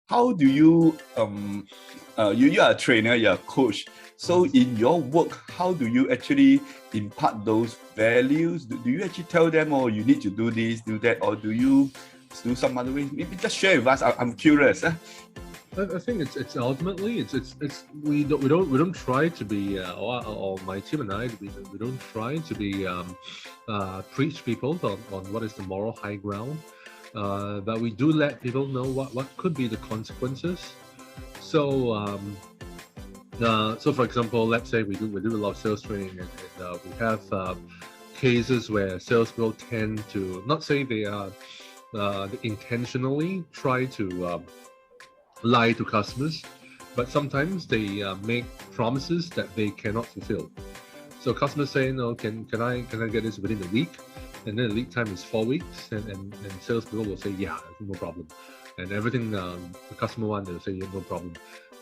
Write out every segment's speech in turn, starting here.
how do you you are a trainer, you're a coach. So in your work, how do you actually impart those values? Do you actually tell them, oh, you need to do this, do that, or do you do some other way? Maybe just share with us. I'm curious. I think it's ultimately we don't try to be or my team and I we don't try to be preach people on what is the moral high ground, but we do let people know what could be the consequences. So so for example, let's say we do a lot of sales training, and we have cases where salespeople tend to not say they intentionally try to lie to customers, but sometimes they make promises that they cannot fulfill. So customers say, no, can I get this within a week? And then the lead time is 4 weeks, and salespeople will say, yeah, no problem. And everything the customer wants, they'll say, yeah, no problem.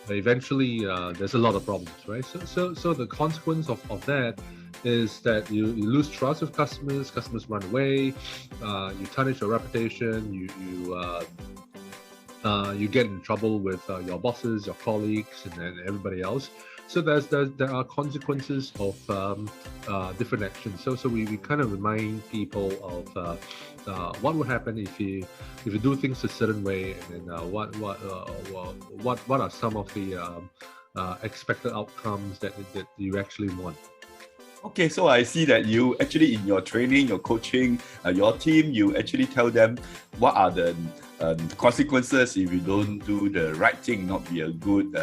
But eventually, there's a lot of problems, right? So the consequence of that is that you lose trust with customers. Customers run away. You tarnish your reputation. You get in trouble with your bosses, your colleagues, and everybody else. So there are consequences of different actions. So we kind of remind people of what would happen if you do things a certain way, and then what are some of the expected outcomes that you actually want. Okay, so I see that you actually in your training, your coaching, your team, you actually tell them what are the consequences if you don't do the right thing, not be a good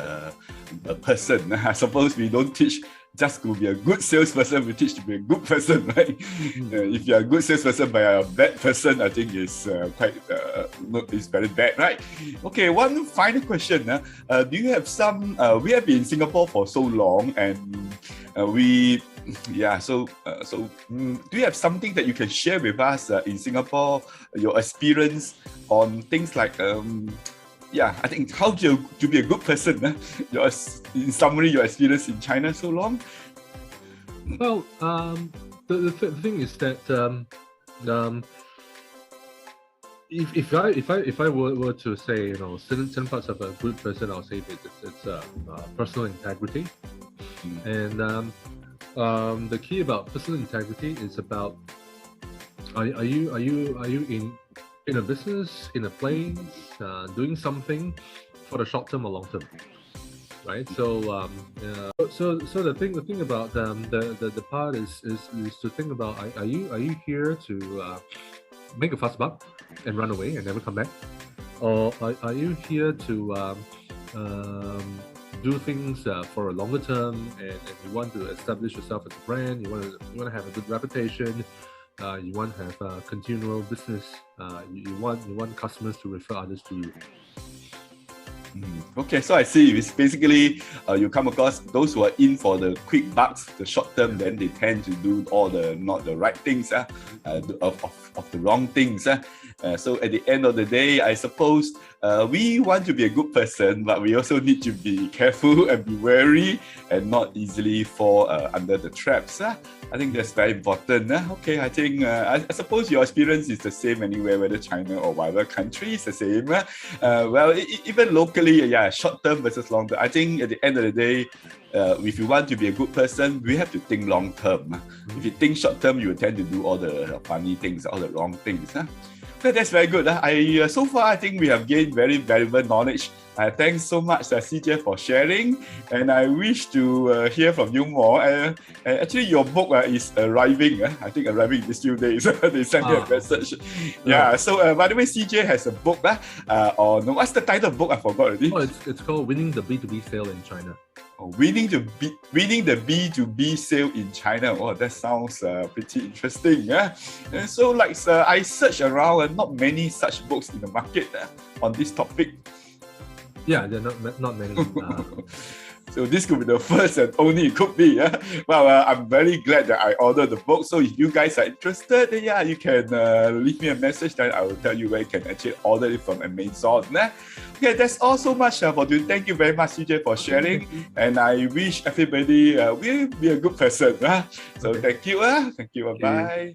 person. I suppose we don't teach just to be a good salesperson, we teach to be a good person, right? If you're a good salesperson by a bad person, I think it's it's very bad, right? Okay, one final question. Do you have some, we have been in Singapore for so long, and do you have something that you can share with us in Singapore, your experience on things like, I think how to be a good person? In summary, your experience in China so long? Well, the thing is that if I were to say, certain parts of a good person, I'll say that it's personal integrity. And the key about personal integrity is about are you in a business, in a place, doing something for the short term or long term, right? So the thing about the part is to think about are you here to make a fast buck and run away and never come back, or are you here to do things for a longer term, and you want to establish yourself as a brand, you want to have a good reputation, you want to have continual business, you want customers to refer others to you. Okay, so I see it's basically you come across those who are in for the quick bucks, the short term, then they tend to do all the not the right things, of the wrong things. So at the end of the day, I suppose we want to be a good person, but we also need to be careful and be wary and not easily fall under the traps. I think that's very important. Okay, I think I suppose your experience is the same anywhere, whether China or whatever country, is the same. Well, even locally, short term versus long term. I think at the end of the day, if you want to be a good person, we have to think long term. If you think short term, you will tend to do all the funny things, all the wrong things. Okay, that's very good. So far, I think we have gained very valuable knowledge. Thanks so much, CJ, for sharing. And I wish to hear from you more. Actually, your book is arriving. I think arriving in these few days. They sent me a message. Yeah. So, by the way, CJ has a book. On what's the title of the book? I forgot already. Oh, it's called Winning the B2B Sale in China. Winning the B2B sale in China. Oh, that sounds pretty interesting. And so, I searched around, not many such books in the market on this topic. Yeah, there are not many. So this could be the first and only it could be. Well, I'm very glad that I ordered the book. So if you guys are interested, you can leave me a message. Then I will tell you where you can actually order it from Amazon. Okay, that's all so much for doing. Thank you very much, CJ, for sharing. And I wish everybody will be a good person. So thank you. Thank you. Bye.